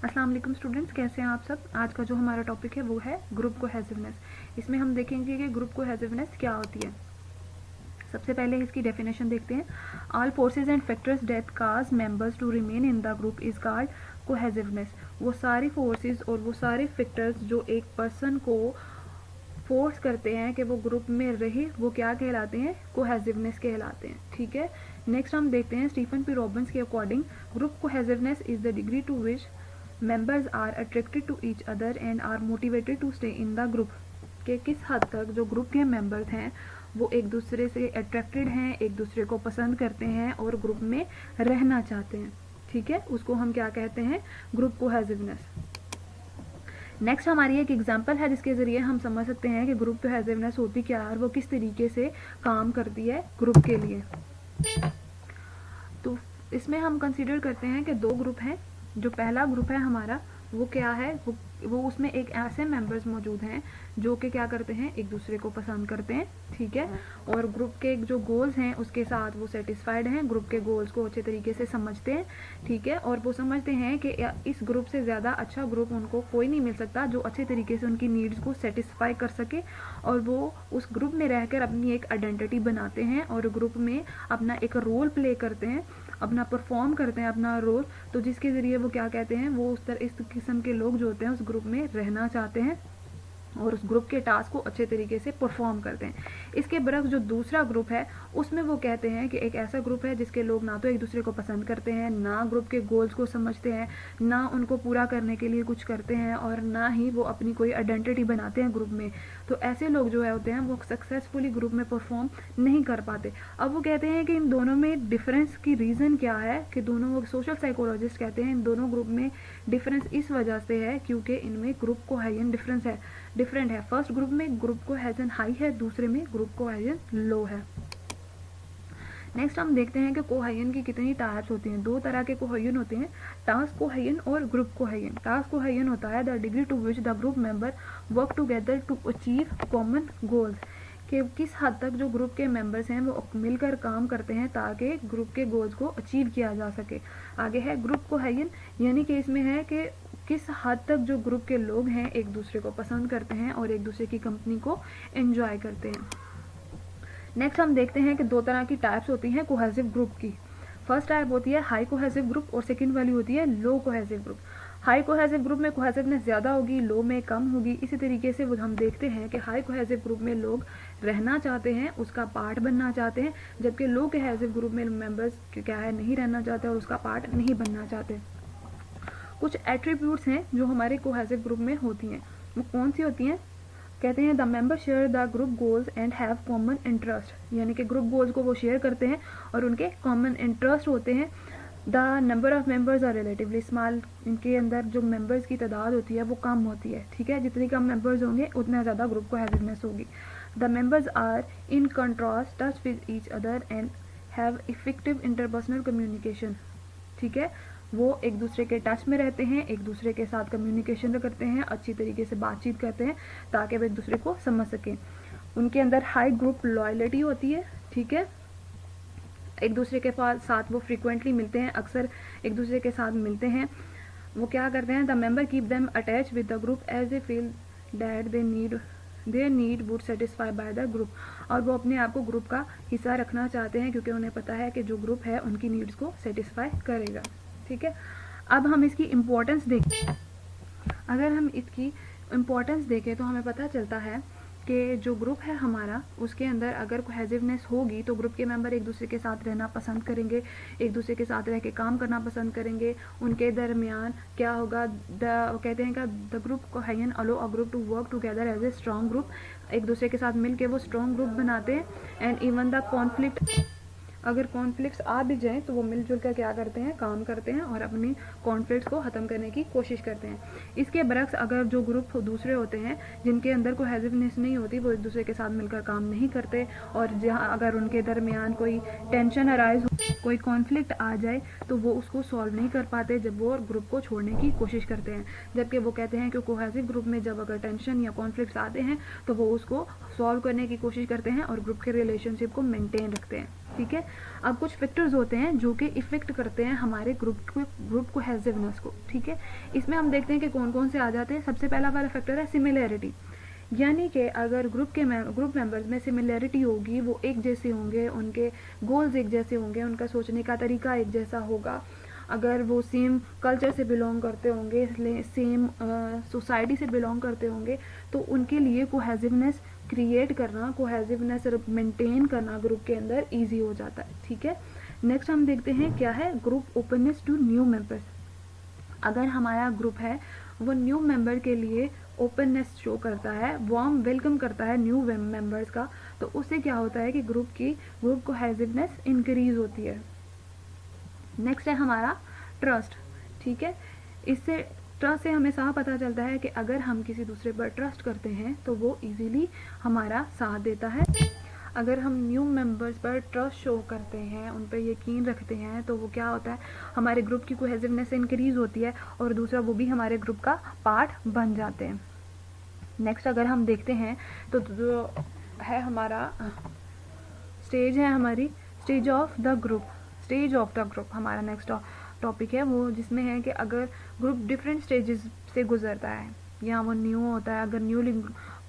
अस्सलाम वालेकुम स्टूडेंट्स, कैसे हैं आप सब। आज का जो हमारा टॉपिक है वो है ग्रुप कोहेसिवनेस। इसमें हम देखेंगे कि ग्रुप कोहेसिवनेस क्या होती है। सबसे पहले इसकी डेफिनेशन देखते हैं। All forces and factors that cause members to remain in the group is called cohesiveness. वो सारी फोर्सेस और वो सारे फैक्टर्स जो एक पर्सन को फोर्स करते हैं कि वो ग्रुप में रहे, वो क्या कहलाते हैं, कोहेसिवनेस कहलाते हैं। ठीक है, नेक्स्ट हम देखते हैं स्टीफन पी रॉबिन्स के according group cohesiveness is the degree to which members are attracted to each other and are motivated to stay in the group। के किस हद तक जो ग्रुप के मेंबर्स हैं वो एक दूसरे से अट्रैक्टेड हैं, एक दूसरे को पसंद करते हैं और ग्रुप में रहना चाहते हैं। ठीक है, उसको हम क्या कहते हैं, ग्रुप कोहेसिवनेस। नेक्स्ट हमारी एक एग्जांपल है जिसके जरिए हम समझ सकते हैं कि ग्रुप कोहेसिवनेस होती क्या है और वो किस तरीके से काम करती है ग्रुप के लिए। तो इसमें हम कंसीडर करते हैं कि दो ग्रुप हैं। जो पहला ग्रुप है हमारा वो क्या है, वो उसमें एक ऐसे मेंबर्स मौजूद हैं जो कि क्या करते हैं, एक दूसरे को पसंद करते हैं। ठीक है, और ग्रुप के जो गोल्स हैं उसके साथ वो सेटिस्फाइड हैं, ग्रुप के गोल्स को अच्छे तरीके से समझते हैं। ठीक है, और वो समझते हैं कि इस ग्रुप से ज़्यादा अच्छा ग्रुप उनको कोई नहीं मिल सकता जो अच्छे तरीके से उनकी नीड्स को सेटिस्फाई कर सके, और वो उस ग्रुप में रहकर अपनी एक आइडेंटिटी बनाते हैं और ग्रुप में अपना एक रोल प्ले करते हैं, अपना परफॉर्म करते हैं अपना रोल। तो जिसके ज़रिए वो क्या कहते हैं, वो इस किस्म के लोग जो होते हैं उस ग्रुप में रहना चाहते हैं और उस ग्रुप के टास्क को अच्छे तरीके से परफॉर्म करते हैं। इसके बरक्स जो दूसरा ग्रुप है उसमें वो कहते हैं कि एक ऐसा ग्रुप है जिसके लोग ना तो एक दूसरे को पसंद करते हैं, ना ग्रुप के गोल्स को समझते हैं, ना उनको पूरा करने के लिए कुछ करते हैं, और ना ही वो अपनी कोई आइडेंटिटी बनाते हैं ग्रुप में। तो ऐसे लोग जो है होते हैं वो सक्सेसफुली ग्रुप में परफॉर्म नहीं कर पाते। अब वो कहते हैं कि इन दोनों में डिफरेंस की रीज़न क्या है, कि दोनों, वो सोशल साइकोलॉजिस्ट कहते हैं इन दोनों ग्रुप में डिफरेंस इस वजह से है क्योंकि इनमें ग्रुप कोहेजन डिफरेंट है। फर्स्ट ग्रुप में ग्रुप कोहेजन हाई है, दूसरे में ग्रुप कोहेजन लो है। नेक्स्ट हम देखते हैं कि कोहेजन की कितनी टाइप्स होती हैं। दो तरह के कोहेजन होते हैं, टास्क कोहेजन और ग्रुप कोहेजन। टास्क कोहेजन होता है the degree to which the group member work together to achieve common goals, कि किस हद तक जो ग्रुप के मेंबर्स हैं वो मिलकर काम करते हैं ताकि ग्रुप के गोल्स को अचीव किया जा सके। आगे है ग्रुप कोहेजन, यानी कि इसमें है कि किस हद तक जो ग्रुप के लोग हैं एक दूसरे को पसंद करते हैं और एक दूसरे की कंपनी को एंजॉय करते हैं। नेक्स्ट हम देखते हैं कि दो तरह की टाइप्स होती हैं कोहेसिव ग्रुप की। फर्स्ट टाइप होती है हाई कोहेसिव ग्रुप और सेकंड वाली होती है low cohesive group. High cohesive group में कोहेसिवनेस ज़्यादा होगी, लो में कम होगी। इसी तरीके से वो हम देखते हैं कि हाई कोहेसिव ग्रुप में लोग रहना चाहते हैं, उसका पार्ट बनना चाहते हैं, जबकि लो कोहेसिव ग्रुप में मेंबर्स क्या है, नहीं रहना चाहते और उसका पार्ट नहीं बनना चाहते। कुछ एट्रीब्यूट्स हैं जो हमारे कोहेसिव ग्रुप में होती हैं, वो कौन सी होती हैं। कहते हैं the member share the group goals and have common interest, यानी कि ग्रुप गोल्स को वो शेयर करते हैं और उनके कॉमन इंटरेस्ट होते हैं। The number of members are relatively small, इनके अंदर जो मेंबर्स की तादाद होती है वो कम होती है। ठीक है, जितनी कम मेंबर्स होंगे उतना ज़्यादा ग्रुप कोहेसिवनेस होगी। The members are in contrast touch with each other and have effective interpersonal communication. ठीक है, वो एक दूसरे के टच में रहते हैं, एक दूसरे के साथ कम्युनिकेशन करते हैं, अच्छी तरीके से बातचीत करते हैं ताकि वो एक दूसरे को समझ सकें। उनके अंदर हाई ग्रुप लॉयल्टी होती है। ठीक है, एक दूसरे के साथ वो फ्रीक्वेंटली मिलते हैं, अक्सर एक दूसरे के साथ मिलते हैं। वो क्या करते हैं, the member keep them attach with the group as they feel that their need would satisfy by the group, और वो अपने आप को ग्रुप का हिस्सा रखना चाहते हैं क्योंकि उन्हें पता है कि जो ग्रुप है उनकी नीड्स को सेटिस्फाई करेगा। ठीक है, अब हम इसकी इम्पोर्टेंस देखें। अगर हम इसकी इम्पोर्टेंस देखें तो हमें पता चलता है कि जो ग्रुप है हमारा उसके अंदर अगर कोहेसिवनेस होगी तो ग्रुप के मेंबर एक दूसरे के साथ रहना पसंद करेंगे, एक दूसरे के साथ रह के काम करना पसंद करेंगे। उनके दरमियान क्या होगा, कहते हैं कि the group cohesion allow a group to work together as a strong group, एक दूसरे के साथ मिल के वो स्ट्रॉन्ग ग्रुप बनाते हैं। एंड इवन द कॉन्फ्लिक्ट, अगर कॉन्फ्लिक्ट्स आ भी जाएं तो वो मिलजुल कर क्या करते हैं, काम करते हैं और अपनी कॉन्फ्लिक्ट्स को ख़त्म करने की कोशिश करते हैं। इसके बरक्स अगर जो ग्रुप दूसरे होते हैं जिनके अंदर कोहेसिवनेस नहीं होती, वो एक दूसरे के साथ मिलकर काम नहीं करते, और जहाँ अगर उनके दरमियान कोई टेंशन अराइज कोई कॉन्फ्लिक्ट आ जाए तो वो उसको सॉल्व नहीं कर पाते जब वो ग्रुप को छोड़ने की कोशिश करते हैं, जबकि वो कहते हैं कि कोहेसिव ग्रुप में जब अगर टेंशन या कॉन्फ्लिक्ट्स आते हैं तो वो उसको सॉल्व करने की कोशिश करते हैं और ग्रुप के रिलेशनशिप को मेंटेन रखते हैं। ठीक है, अब कुछ फैक्टर्स होते हैं जो कि इफेक्ट करते हैं हमारे ग्रुप कोहेसिवनेस को। ठीक है, इसमें हम देखते हैं कि कौन कौन से आ जाते हैं। सबसे पहला वाला फैक्टर है सिमिलैरिटी, यानी कि अगर ग्रुप मेंबर्स में सिमिलैरिटी होगी, वो एक जैसे होंगे, उनके गोल्स एक जैसे होंगे, उनका सोचने का तरीका एक जैसा होगा, अगर वो सेम कल्चर से बिलोंग करते होंगे, सेम सोसाइटी से बिलोंग करते होंगे, तो उनके लिए कोहेसिवनेस क्रिएट करना, कोहेसिवनेस मेंटेन करना ग्रुप के अंदर ईजी हो जाता है। ठीक है, नेक्स्ट हम देखते हैं क्या है group openness to new members. अगर हमारा ग्रुप है वो न्यू मेंबर के लिए ओपननेस शो करता है, वार्म वेलकम करता है न्यू मेंबर्स का, तो उससे क्या होता है कि ग्रुप कोहेसिवनेस इंक्रीज होती है। नेक्स्ट है हमारा ट्रस्ट। ठीक है, इससे ट्रस्ट से हमें साफ पता चलता है कि अगर हम किसी दूसरे पर ट्रस्ट करते हैं तो वो इजीली हमारा साथ देता है। अगर हम न्यू मेंबर्स पर ट्रस्ट शो करते हैं, उन पर यकीन रखते हैं, तो वो क्या होता है हमारे ग्रुप की कोहेसिवनेस इंक्रीज होती है और दूसरा वो भी हमारे ग्रुप का पार्ट बन जाते हैं। नेक्स्ट अगर हम देखते हैं तो जो है हमारा स्टेज है हमारी स्टेज ऑफ द ग्रुप हमारा नेक्स्ट टॉपिक है वो, जिसमें है कि अगर ग्रुप डिफरेंट स्टेजेस से गुजरता है, यहाँ वो न्यू होता है, अगर न्यूली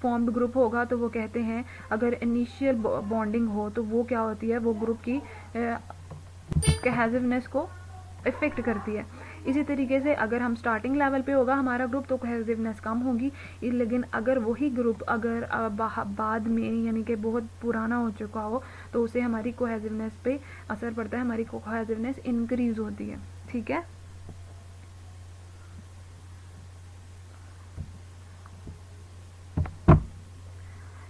फॉर्म्ड ग्रुप होगा तो वो कहते हैं अगर इनिशियल बॉन्डिंग हो तो वो क्या होती है, वो ग्रुप की कोहेसिवनेस को इफेक्ट करती है। इसी तरीके से अगर हम स्टार्टिंग लेवल पे होगा हमारा ग्रुप तो कोहेसिवनेस कम होगी, लेकिन अगर वही ग्रुप अगर बाद में यानी कि बहुत पुराना हो चुका हो तो उसे हमारी कोहेसिवनेस पे असर पड़ता है, हमारी कोहेसिवनेस इंक्रीज होती है। ठीक है,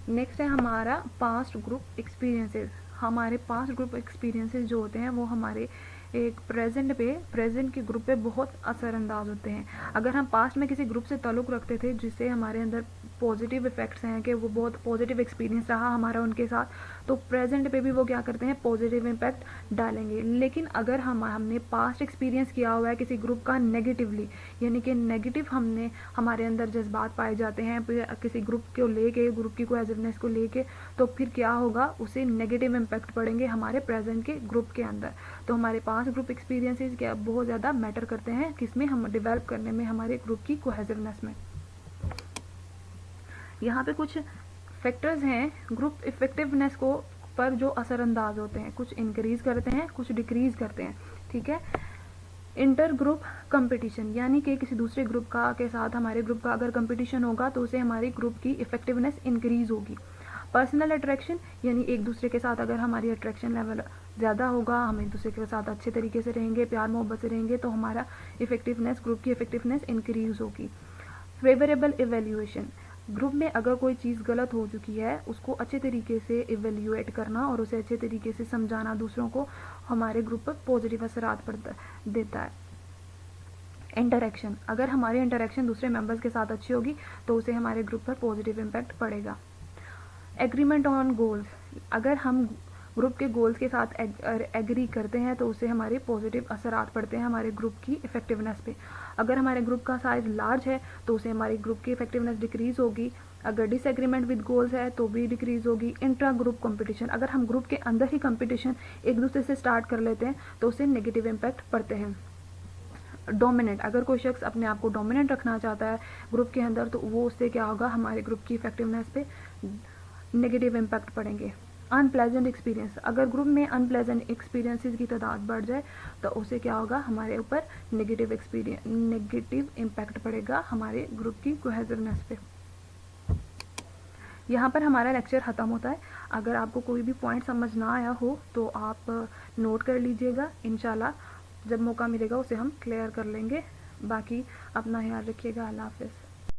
नेक्स्ट है हमारा पास्ट ग्रुप एक्सपीरियंसेस। हमारे पास्ट ग्रुप एक्सपीरियंसेस जो होते हैं वो हमारे एक प्रेजेंट के ग्रुप पे बहुत असरअंदाज होते हैं। अगर हम पास्ट में किसी ग्रुप से ताल्लुक़ रखते थे जिससे हमारे अंदर पॉजिटिव इफ़ेक्ट्स हैं कि वो बहुत पॉजिटिव एक्सपीरियंस रहा हमारा उनके साथ, तो प्रेजेंट पे भी वो क्या करते हैं पॉजिटिव इम्पैक्ट डालेंगे। लेकिन अगर हमने पास्ट एक्सपीरियंस किया हुआ है किसी ग्रुप का नेगेटिवली, यानी कि नेगेटिव हमारे अंदर जज्बात पाए जाते हैं किसी ग्रुप को लेके, ग्रुप की कोहेसिवनेस को लेके, तो फिर क्या होगा उसे नेगेटिव इम्पैक्ट पड़ेंगे हमारे प्रेजेंट के ग्रुप के अंदर। तो हमारे पास ग्रुप एक्सपीरियंसेस क्या बहुत ज़्यादा मैटर करते हैं किसमें, हम डेवलप करने में हमारे ग्रुप की कोहेसिवनेस में। यहाँ पे कुछ फैक्टर्स हैं ग्रुप इफेक्टिवनेस को पर जो असरअंदाज होते हैं, कुछ इंक्रीज करते हैं कुछ डिक्रीज करते हैं। ठीक है, इंटर ग्रुप कंपटीशन, यानी कि किसी दूसरे ग्रुप का के साथ हमारे ग्रुप का अगर कंपटीशन होगा तो उसे हमारे ग्रुप की इफेक्टिवनेस इंक्रीज होगी। पर्सनल अट्रैक्शन, यानी एक दूसरे के साथ अगर हमारी अट्रैक्शन लेवल ज़्यादा होगा, हम एक दूसरे के साथ अच्छे तरीके से रहेंगे, प्यार मोहब्बत से रहेंगे, तो हमारा इफेक्टिवनेस ग्रुप की इफेक्टिवनेस इंक्रीज होगी। फेवरेबल इवेल्यूएशन, ग्रुप में अगर कोई चीज़ गलत हो चुकी है उसको अच्छे तरीके से इवेल्यूएट करना और उसे अच्छे तरीके से समझाना दूसरों को हमारे ग्रुप पर पॉजिटिव असरात देता है। इंटरेक्शन, अगर हमारी इंटरेक्शन दूसरे मेंबर्स के साथ अच्छी होगी तो उसे हमारे ग्रुप पर पॉजिटिव इम्पैक्ट पड़ेगा। एग्रीमेंट ऑन गोल्स, अगर हम ग्रुप के गोल्स के साथ एग्री करते हैं तो उससे हमारे पॉजिटिव असरात पड़ते हैं हमारे ग्रुप की इफेक्टिवनेस पे। अगर हमारे ग्रुप का साइज लार्ज है तो उससे हमारी ग्रुप की इफेक्टिवनेस डिक्रीज होगी। अगर डिसएग्रीमेंट विद गोल्स है तो भी डिक्रीज होगी। इंट्रा ग्रुप कंपटीशन, अगर हम ग्रुप के अंदर ही कंपटीशन एक दूसरे से स्टार्ट कर लेते हैं तो उससे नेगेटिव इम्पैक्ट पड़ते हैं। डोमिनेंट, अगर कोई शख्स अपने आप को डोमिनेंट रखना चाहता है ग्रुप के अंदर तो वो उससे क्या होगा हमारे ग्रुप की इफेक्टिवनेस पे नेगेटिव इम्पैक्ट पड़ेंगे। अनप्लेजेंट एक्सपीरियंस, अगर ग्रुप में अनप्लेजेंट एक्सपीरियंसेस की तादाद बढ़ जाए तो उससे क्या होगा हमारे ऊपर नेगेटिव इम्पैक्ट पड़ेगा हमारे ग्रुप की कोहेसिवनेस पे। यहाँ पर हमारा लेक्चर ख़त्म होता है। अगर आपको कोई भी पॉइंट समझ ना आया हो तो आप नोट कर लीजिएगा, इंशाल्लाह जब मौका मिलेगा उसे हम क्लियर कर लेंगे। बाकी अपना ख्याल रखिएगा, अल्लाह हाफ़िज़।